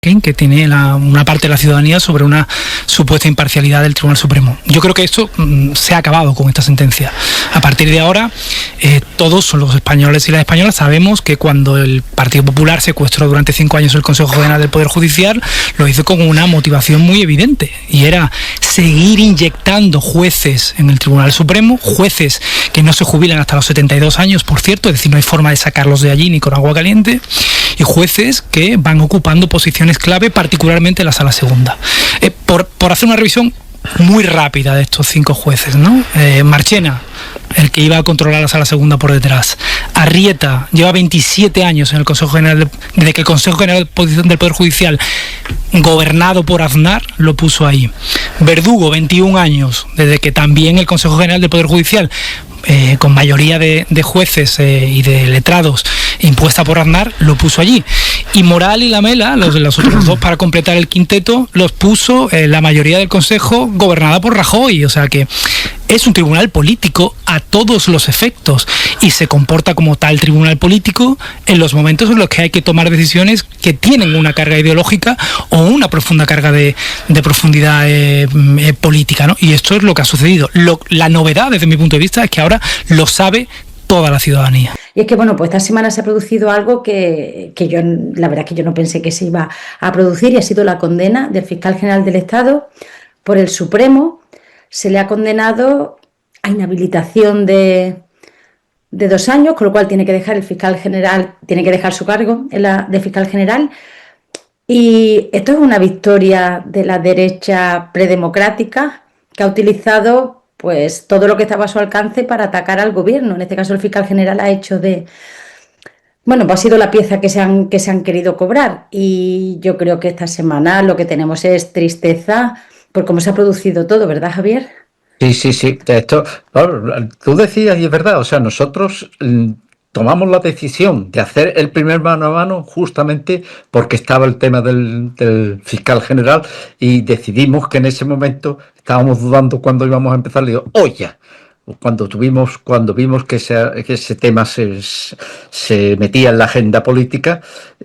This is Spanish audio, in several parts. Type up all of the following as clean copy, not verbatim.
que tiene una parte de la ciudadanía sobre una supuesta imparcialidad del Tribunal Supremo. Yo creo que esto se ha acabado con esta sentencia. A partir de ahora, todos los españoles y las españolas sabemos que cuando el Partido Popular secuestró durante 5 años el Consejo General del Poder Judicial, lo hizo con una motivación muy evidente, y era seguir inyectando jueces en el Tribunal Supremo, jueces que no se jubilan hasta los 72 años, por cierto, es decir, no hay forma de sacarlos de allí ni con agua caliente, y jueces que van ocupando posiciones clave, particularmente en la Sala Segunda. Por hacer una revisión muy rápida de estos 5 jueces, ¿no? Marchena, el que iba a controlar la Sala Segunda por detrás. Arrieta lleva 27 años en el Consejo General, desde que el Consejo General del Poder Judicial, gobernado por Aznar, lo puso ahí. Verdugo, 21 años, desde que también el Consejo General del Poder Judicial, con mayoría de jueces y de letrados impuesta por Aznar, lo puso allí. Y Moral y Lamela, los otros dos para completar el quinteto, los puso la mayoría del Consejo gobernada por Rajoy. O sea que es un tribunal político a todos los efectos y se comporta como tal tribunal político en los momentos en los que hay que tomar decisiones que tienen una carga ideológica o una profunda carga de profundidad política, ¿no? Y esto es lo que ha sucedido. La novedad, desde mi punto de vista, es que ahora lo sabe toda la ciudadanía. Y es que, bueno, pues esta semana se ha producido algo que yo, la verdad es que yo no pensé que se iba a producir, y ha sido la condena del fiscal general del Estado por el Supremo. Se le ha condenado a inhabilitación de 2 años, con lo cual tiene que dejar el fiscal general, tiene que dejar su cargo de fiscal general. Y esto es una victoria de la derecha predemocrática, que ha utilizado pues todo lo que estaba a su alcance para atacar al gobierno. En este caso el fiscal general ha hecho pues ha sido la pieza que se han querido cobrar. Y yo creo que esta semana lo que tenemos es tristeza por cómo se ha producido todo, ¿verdad, Javier? Sí. Esto, tú decías, y es verdad, o sea, nosotros tomamos la decisión de hacer el primer mano a mano justamente porque estaba el tema del fiscal general, y decidimos que en ese momento estábamos dudando cuándo íbamos a empezar. Le digo, oye, cuando vimos que ese tema se metía en la agenda política,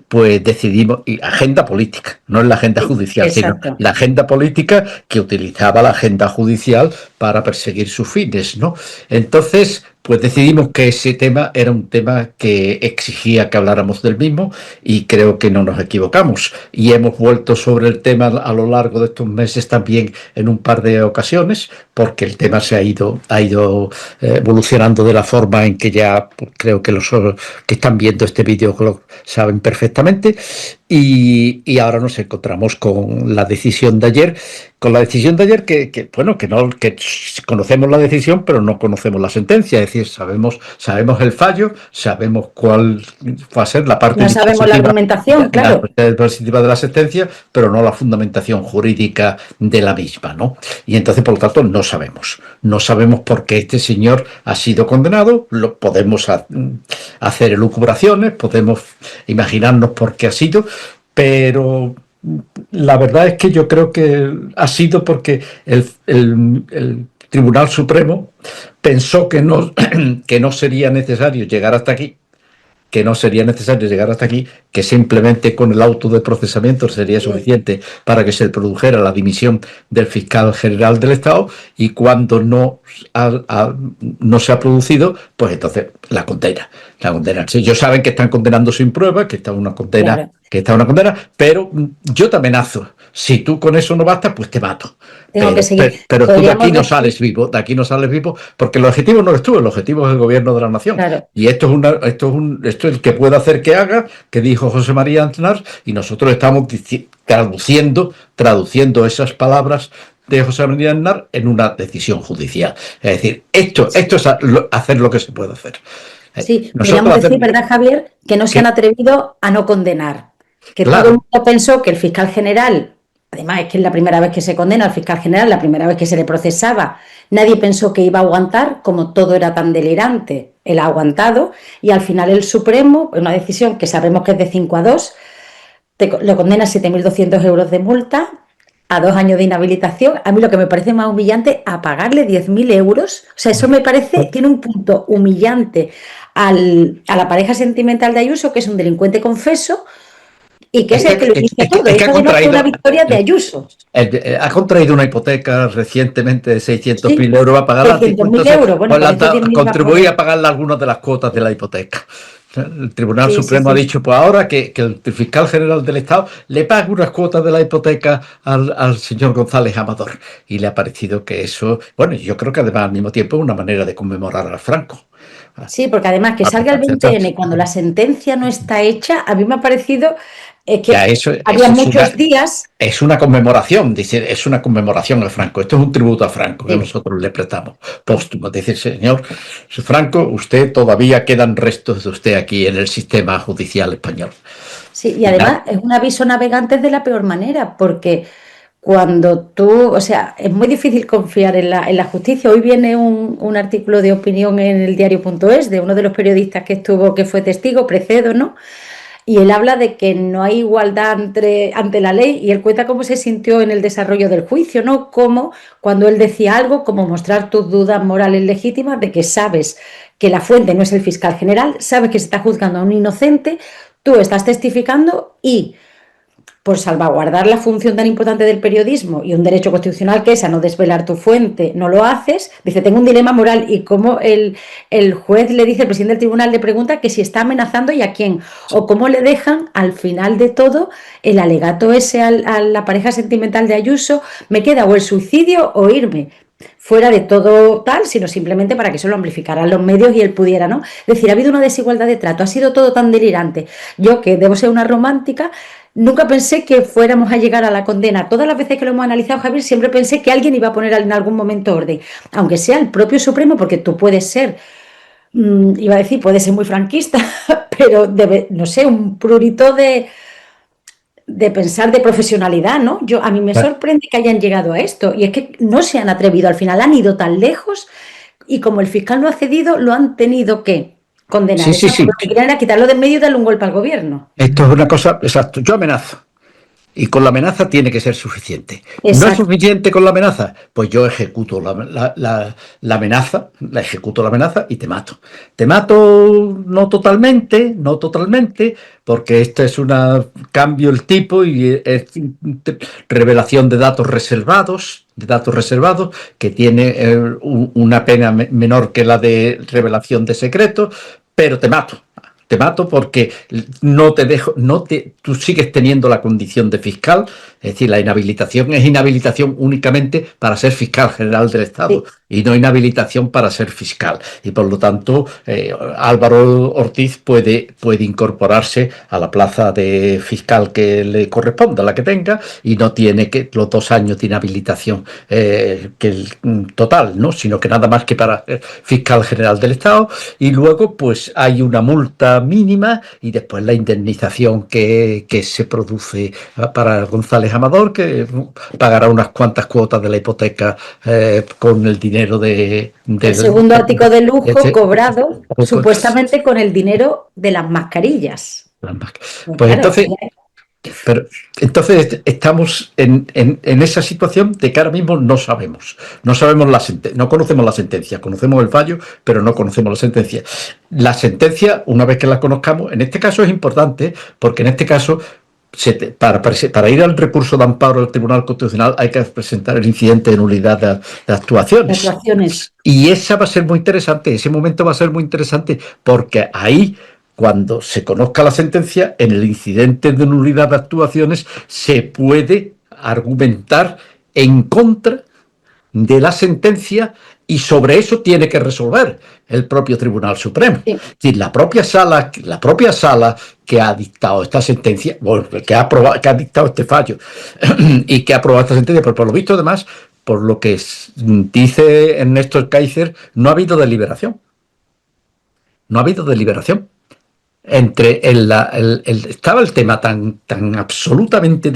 pues decidimos, y agenda política, no en la agenda judicial, exacto, sino la agenda política que utilizaba la agenda judicial para perseguir sus fines, ¿no? Entonces, pues decidimos que ese tema era un tema que exigía que habláramos del mismo, y creo que no nos equivocamos. Y hemos vuelto sobre el tema a lo largo de estos meses también en un par de ocasiones, porque el tema se ha ido evolucionando de la forma en que ya creo que los que están viendo este vídeo lo saben perfectamente. Y ahora nos encontramos con la decisión de ayer, que conocemos la decisión, pero no conocemos la sentencia. Es decir, sabemos el fallo, sabemos cuál va a ser la parte no sabemos la argumentación, claro, la positiva de la sentencia, pero no la fundamentación jurídica de la misma, ¿no? Y entonces, por lo tanto, no sabemos por qué este señor ha sido condenado. Podemos hacer elucubraciones, podemos imaginarnos por qué ha sido, pero la verdad es que yo creo que ha sido porque el Tribunal Supremo pensó que no sería necesario llegar hasta aquí, que simplemente con el auto de procesamiento sería suficiente para que se produjera la dimisión del fiscal general del Estado, y cuando no se ha producido, pues entonces la condena. Ellos saben que están condenando sin pruebas, que está una condena, claro, pero yo te amenazo. Si tú con eso no basta, pues te mato. Tengo que seguir. Pero tú de aquí no sales vivo, porque el objetivo no eres tú, el objetivo es el gobierno de la nación. Claro. Y esto es el que puede hacer que haga, que dijo José María Aznar, y nosotros estamos traduciendo esas palabras de José María Aznar en una decisión judicial. Es decir, esto es hacer lo que se puede hacer. Sí, podríamos decir, ¿verdad, Javier?, que no se han atrevido a no condenar. Que claro, todo el mundo pensó que el fiscal general, además es que es la primera vez que se condena al fiscal general, la primera vez que se le procesaba, nadie pensó que iba a aguantar, como todo era tan delirante, él ha aguantado, y al final el Supremo, una decisión que sabemos que es de 5-2, lo condena a 7.200 euros de multa, a 2 años de inhabilitación. A mí lo que me parece más humillante, a pagarle 10.000 euros, o sea, eso me parece, tiene un punto humillante a la pareja sentimental de Ayuso, que es un delincuente confeso, y que es el que lo inicia todo. Esto no fue una victoria de Ayuso. Ha contraído una hipoteca recientemente de 600.000 Sí, euros a pagarla. 600.000 euros. Bueno, contribuir a pagar algunas de las cuotas de la hipoteca. El Tribunal Supremo ha dicho, pues ahora que el fiscal general del Estado le pague unas cuotas de la hipoteca al señor González Amador. Y le ha parecido que eso, bueno, yo creo que además al mismo tiempo es una manera de conmemorar al Franco. Sí, porque además que salga el 20N cuando la sentencia no está hecha, a mí me ha parecido que había muchos días. Es una conmemoración, dice, es una conmemoración a Franco. Esto es un tributo a Franco que nosotros le prestamos póstumo. Dice, señor Franco, usted todavía quedan restos de usted aquí en el sistema judicial español. Sí, y además es un aviso navegante de la peor manera, porque cuando tú, o sea, es muy difícil confiar en la justicia. Hoy viene un artículo de opinión en el diario.es de uno de los periodistas que fue testigo, Precedo, ¿no? Y él habla de que no hay igualdad ante la ley, y él cuenta cómo se sintió en el desarrollo del juicio, ¿no? Cómo cuando él decía algo, como mostrar tus dudas morales legítimas de que sabes que la fuente no es el fiscal general, sabes que se está juzgando a un inocente, tú estás testificando y por salvaguardar la función tan importante del periodismo y un derecho constitucional que es a no desvelar tu fuente, no lo haces. Dice, tengo un dilema moral. Y como el juez le dice, el presidente del tribunal le pregunta que si está amenazando y a quién, o cómo le dejan al final de todo el alegato ese a la pareja sentimental de Ayuso, me queda o el suicidio o irme, fuera de todo tal, sino simplemente para que eso lo amplificaran los medios y él pudiera, ¿no? Es decir, ha habido una desigualdad de trato, ha sido todo tan delirante. Yo, que debo ser una romántica, nunca pensé que fuéramos a llegar a la condena. Todas las veces que lo hemos analizado, Javier, siempre pensé que alguien iba a poner en algún momento orden, aunque sea el propio Supremo, porque tú puedes ser, iba a decir, puedes ser muy franquista, pero no sé, un prurito de pensar de profesionalidad, ¿no? A mí me sorprende que hayan llegado a esto, y es que no se han atrevido, al final han ido tan lejos, y como el fiscal no ha cedido, lo han tenido que condenar. Sí. Lo que quieren era quitarlo de en medio y darle un golpe al gobierno. Esto es una cosa, exacto, yo amenazo. Y con la amenaza tiene que ser suficiente. Exacto. ¿No es suficiente con la amenaza? Pues yo ejecuto la amenaza, ejecuto la amenaza y te mato. Te mato no totalmente, porque este es un cambio el tipo y es revelación de datos reservados, que tiene una pena menor que la de revelación de secretos, pero te mato. Te mato porque no te dejo, tú sigues teniendo la condición de fiscal, es decir, la inhabilitación es inhabilitación únicamente para ser fiscal general del Estado y no inhabilitación para ser fiscal. Y por lo tanto, Álvaro Ortiz puede incorporarse a la plaza de fiscal que le corresponda, la que tenga, y no tiene que los 2 años de inhabilitación que el total, ¿no? Sino que nada más que para ser fiscal general del Estado. Y luego, pues hay una multa mínima y después la indemnización que se produce para González Amador, que pagará unas cuantas cuotas de la hipoteca con el dinero el segundo ático de lujo cobrado supuestamente con el dinero de las mascarillas. Pues claro, entonces estamos en esa situación de que ahora mismo no sabemos la sentencia, no conocemos la sentencia, conocemos el fallo, pero no conocemos la sentencia. La sentencia, una vez que la conozcamos, en este caso es importante, porque en este caso, para ir al recurso de amparo al Tribunal Constitucional hay que presentar el incidente de nulidad de actuaciones. Y esa va a ser muy interesante, ese momento va a ser muy interesante, porque ahí, cuando se conozca la sentencia, en el incidente de nulidad de actuaciones se puede argumentar en contra de la sentencia y sobre eso tiene que resolver el propio Tribunal Supremo. Sí. Es decir, la propia sala que ha dictado esta sentencia, bueno, que ha dictado este fallo y que ha aprobado esta sentencia, pero por lo visto además, por lo que dice Ernesto Kaiser, no ha habido deliberación. Estaba el tema tan absolutamente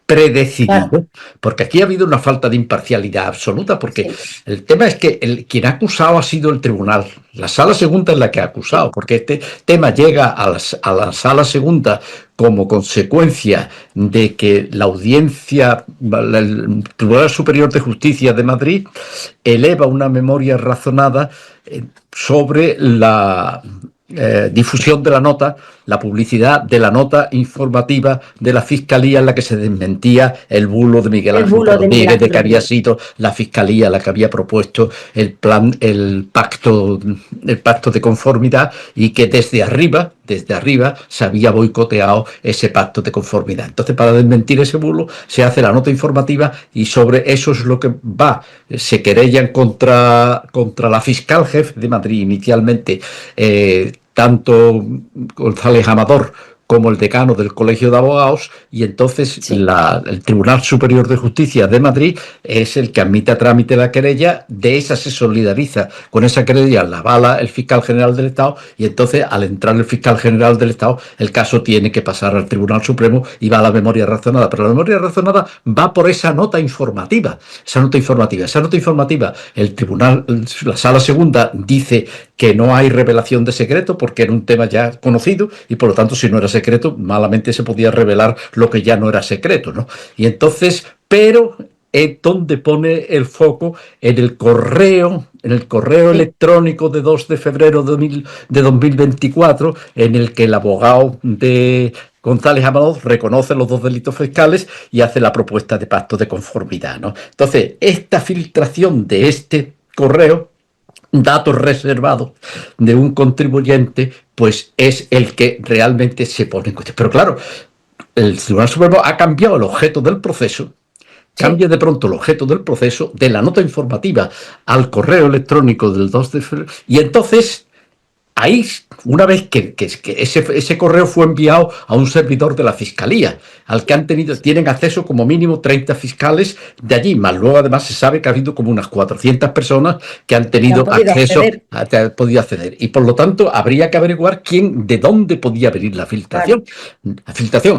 predecidido, porque aquí ha habido una falta de imparcialidad absoluta, porque el tema es que quien ha acusado ha sido el tribunal, la sala segunda es la que ha acusado, porque este tema llega a la sala segunda como consecuencia de que la audiencia, el Tribunal Superior de Justicia de Madrid, eleva una memoria razonada sobre la difusión de la nota la publicidad de la nota informativa de la Fiscalía en la que se desmentía el bulo de Miguel Ángel Rodríguez, de que había sido la Fiscalía la que había propuesto el pacto de conformidad, y que desde arriba se había boicoteado ese pacto de conformidad. Entonces, para desmentir ese bulo, se hace la nota informativa, y sobre eso es lo que va. Se querellan contra la fiscal jefe de Madrid inicialmente, tanto González Amador como el decano del Colegio de Abogados, y entonces el Tribunal Superior de Justicia de Madrid es el que admite a trámite la querella. De esa se solidariza con esa querella, la avala el fiscal general del Estado, y entonces, al entrar el fiscal general del Estado, el caso tiene que pasar al Tribunal Supremo y va a la memoria razonada. Pero la memoria razonada va por esa nota informativa. Esa nota informativa, el tribunal, la Sala Segunda, dice que no hay revelación de secreto porque era un tema ya conocido, y por lo tanto, si no era secreto, malamente se podía revelar lo que ya no era secreto, ¿no? Y entonces, pero es donde pone el foco en el correo electrónico de 2 de febrero de 2024, en el que el abogado de González Amador reconoce los 2 delitos fiscales y hace la propuesta de pacto de conformidad, ¿no? Entonces, esta filtración de este correo, datos reservados de un contribuyente, pues es el que realmente se pone en cuestión. Pero claro, el Tribunal Supremo ha cambiado el objeto del proceso. Cambia de pronto el objeto del proceso de la nota informativa al correo electrónico del 2 de febrero, y entonces ahí, una vez que ese correo fue enviado a un servidor de la Fiscalía, al que tienen acceso como mínimo 30 fiscales de allí, más luego además se sabe que ha habido como unas 400 personas que han tenido acceso, han podido acceder, y por lo tanto habría que averiguar de dónde podía venir la filtración.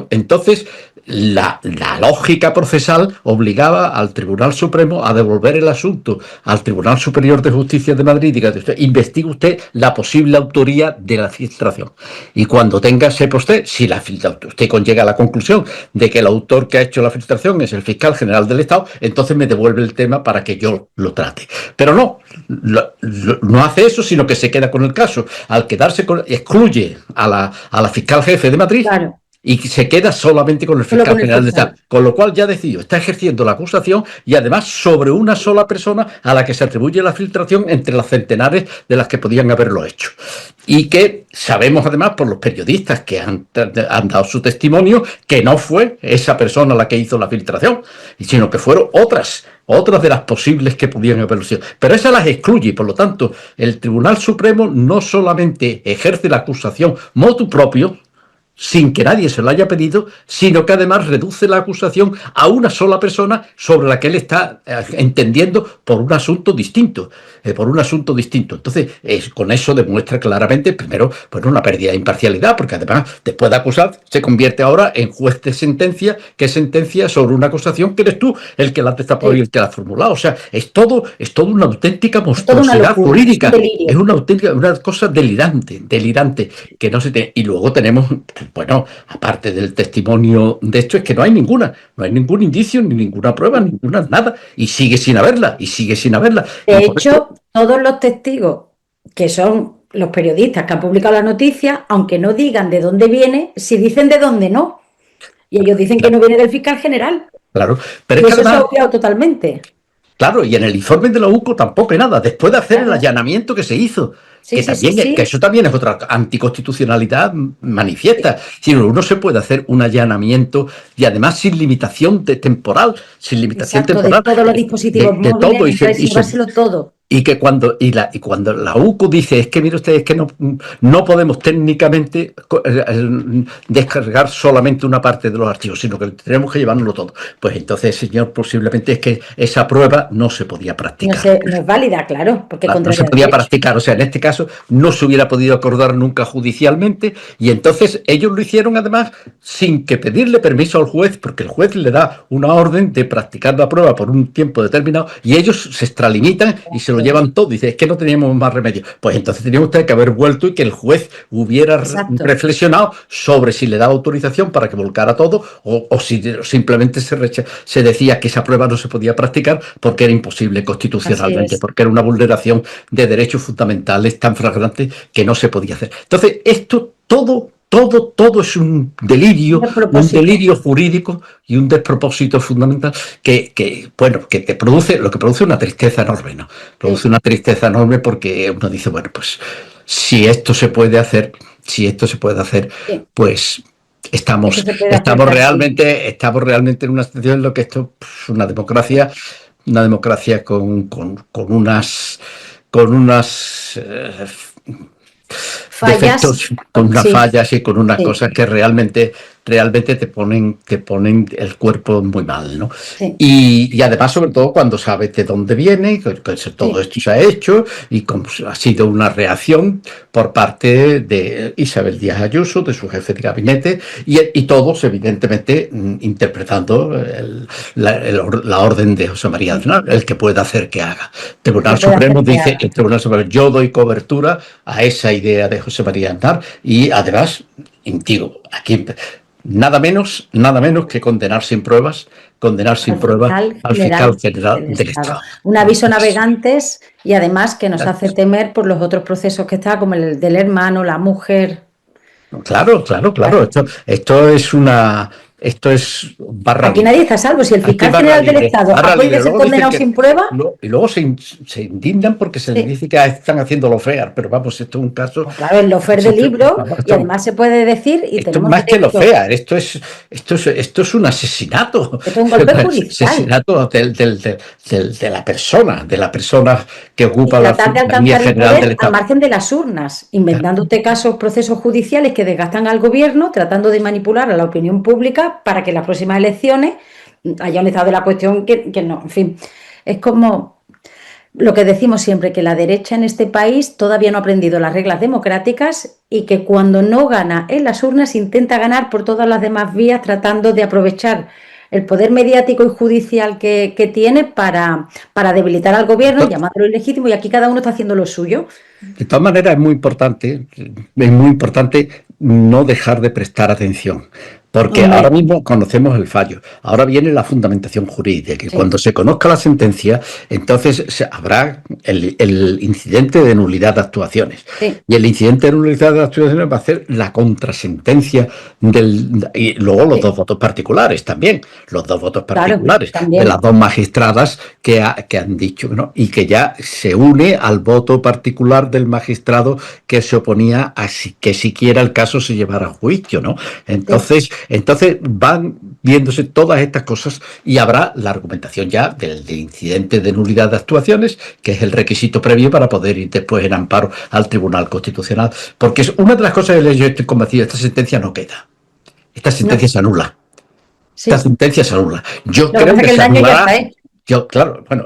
Entonces, la lógica procesal obligaba al Tribunal Supremo a devolver el asunto al Tribunal Superior de Justicia de Madrid y diga: investigue usted la posible autoría de la filtración, y cuando sepa usted si usted llega a la conclusión de que el autor que ha hecho la filtración es el fiscal general del Estado, entonces me devuelve el tema para que yo lo trate. Pero no hace eso, sino que se queda con el caso. Al quedarse excluye a la fiscal jefe de Madrid. Claro. Y se queda solamente con el fiscal general del Estado. Con lo cual, ya decidió, está ejerciendo la acusación, y además sobre una sola persona a la que se atribuye la filtración entre las centenares de las que podían haberlo hecho. Y que sabemos además por los periodistas que han dado su testimonio que no fue esa persona la que hizo la filtración, sino que fueron otras de las posibles que podían haberlo sido. Pero esas las excluye, y por lo tanto el Tribunal Supremo no solamente ejerce la acusación motu propio, sin que nadie se lo haya pedido, sino que además reduce la acusación a una sola persona sobre la que él está entendiendo por un asunto distinto. Entonces, con eso demuestra claramente, primero, pues una pérdida de imparcialidad, porque además, después de acusar, se convierte ahora en juez de sentencia, que sentencia sobre una acusación que eres tú el que la ha destapado y el que la ha formulado. O sea, es todo una auténtica monstruosidad jurídica. Es una cosa delirante, que no se tiene. Y luego tenemos, bueno, aparte del testimonio de esto, es que no hay ningún indicio, ni ninguna prueba, nada, y sigue sin haberla. De hecho, todos los testigos, que son los periodistas que han publicado la noticia, aunque no digan de dónde viene, sí dicen de dónde no. Y ellos dicen que no viene del fiscal general. Claro, pero y eso se ha obviado totalmente. Claro, y en el informe de la UCO tampoco hay nada, después de hacer el allanamiento que se hizo. Que eso también es otra anticonstitucionalidad manifiesta. Si uno se puede hacer un allanamiento, y además sin limitación temporal, de todos los dispositivos móviles, todo, y todo. Y que cuando la UCO dice, es que mire usted, es que no podemos técnicamente descargar solamente una parte de los archivos, sino que tenemos que llevárnoslo todo. Pues entonces, señor, posiblemente es que esa prueba no se podía practicar. No es válida, claro, porque no se podía practicar. O sea, en este caso no se hubiera podido acordar nunca judicialmente, y entonces ellos lo hicieron además sin que pedirle permiso al juez, porque el juez le da una orden de practicar la prueba por un tiempo determinado, y ellos se extralimitan y se lo llevan todo. Dice, es que no teníamos más remedio. Pues entonces teníamos que haber vuelto y que el juez hubiera reflexionado sobre si le daba autorización para que volcara todo, o si simplemente se decía que esa prueba no se podía practicar porque era imposible constitucionalmente, porque era una vulneración de derechos fundamentales tan flagrante que no se podía hacer. Entonces, esto todo todo es un delirio jurídico y un despropósito fundamental que te produce, lo que produce una tristeza enorme, ¿no? Produce una tristeza enorme porque uno dice, bueno, pues si esto se puede hacer, pues estamos realmente en una situación en la que esto es una democracia con unas fallas, defectos, con unas fallas y con unas cosas que realmente te ponen el cuerpo muy mal, ¿no? Sí. Y además, sobre todo, cuando sabes de dónde viene, que todo esto se ha hecho y cómo ha sido una reacción por parte de Isabel Díaz Ayuso, de su jefe de gabinete, y todos, evidentemente, interpretando la orden de José María Aznar, el que pueda hacer que haga. El Tribunal Supremo dice, yo doy cobertura a esa idea de José María Aznar y además, digo, aquí nada menos que condenar sin pruebas al fiscal general del Estado. Un aviso a navegantes y además que nos hace temer por los otros procesos que está, como el del hermano, la mujer. Claro. Esto es barra. Aquí nadie está a salvo. Si el fiscal general del Estado ha podido ser condenado sin prueba. Y luego se indignan porque se les dice que están haciendo lawfare, pero vamos, esto es un caso. Pues claro, el lawfare del libro, y además se puede decir. Y esto es más que lawfare, esto es un asesinato. Esto es un golpe judicial. Asesinato de la persona que ocupa la Ciudadanía General del Estado. Al margen de las urnas, inventándote procesos judiciales que desgastan al gobierno, tratando de manipular a la opinión pública para que en las próximas elecciones haya un estado de la cuestión que no, en fin, es como lo que decimos siempre, que la derecha en este país todavía no ha aprendido las reglas democráticas y que cuando no gana en las urnas intenta ganar por todas las demás vías, tratando de aprovechar el poder mediático y judicial que tiene para debilitar al gobierno, llamándolo ilegítimo, y aquí cada uno está haciendo lo suyo. De todas maneras, es muy importante no dejar de prestar atención. Porque ahora mismo conocemos el fallo, ahora viene la fundamentación jurídica, que cuando se conozca la sentencia, entonces habrá el incidente de nulidad de actuaciones. Y el incidente de nulidad de actuaciones va a ser la contrasentencia y luego los dos votos particulares también, de las dos magistradas que han dicho, ¿no? Y que ya se une al voto particular del magistrado que se oponía a que siquiera el caso se llevara a juicio, ¿no? Entonces van viéndose todas estas cosas y habrá la argumentación ya del incidente de nulidad de actuaciones, que es el requisito previo para poder ir después en amparo al Tribunal Constitucional. Porque es una de las cosas que yo estoy convencido, esta sentencia no queda. Esta sentencia se anula. Esta sentencia se anula. Yo creo que se anulará.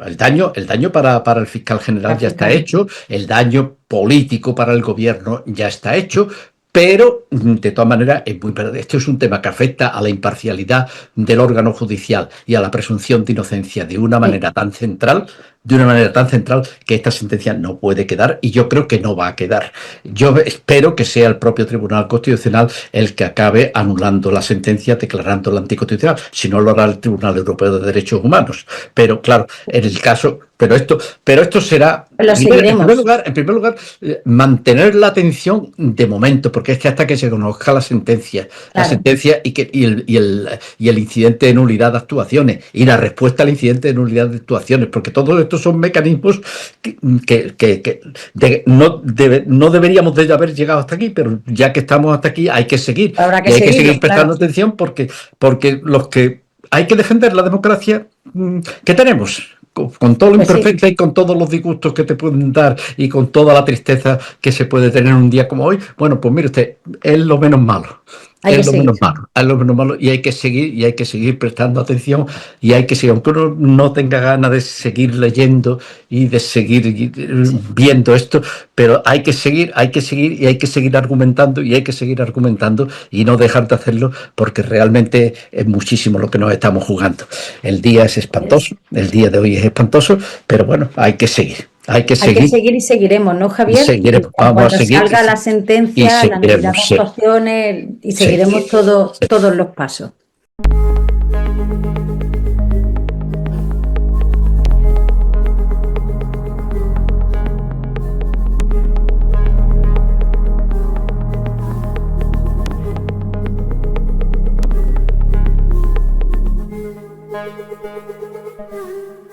El daño para el fiscal general ya está hecho, el daño político para el gobierno ya está hecho, pero de todas maneras esto es un tema que afecta a la imparcialidad del órgano judicial y a la presunción de inocencia de una manera tan central que esta sentencia no puede quedar, y yo creo que no va a quedar. Yo espero que sea el propio Tribunal Constitucional el que acabe anulando la sentencia, declarándola anticonstitucional. Si no, lo hará el Tribunal Europeo de Derechos Humanos. Pero claro, en el caso... Pero esto será, en primer lugar, mantener la atención de momento, porque es que hasta que se conozca la sentencia y el incidente de nulidad de actuaciones y la respuesta al incidente de nulidad de actuaciones, porque todos estos son mecanismos que no deberíamos de haber llegado hasta aquí, pero ya que estamos hasta aquí hay que seguir. Hay que seguir prestando atención porque los que hay que defender la democracia que tenemos, con todo lo imperfecta y con todos los disgustos que te pueden dar y con toda la tristeza que se puede tener un día como hoy, bueno, pues mire usted, es lo menos malo. Es lo menos malo y hay que seguir prestando atención y hay que seguir, aunque uno no tenga ganas de seguir leyendo y de seguir viendo esto, pero hay que seguir argumentando y no dejar de hacerlo, porque realmente es muchísimo lo que nos estamos jugando. El día es espantoso, el día de hoy es espantoso, pero bueno, hay que seguir. Hay que seguir y seguiremos, ¿no, Javier? Vamos a seguir. Salga la sentencia, la nulidad de actuaciones, y seguiremos todos los pasos. Thank you.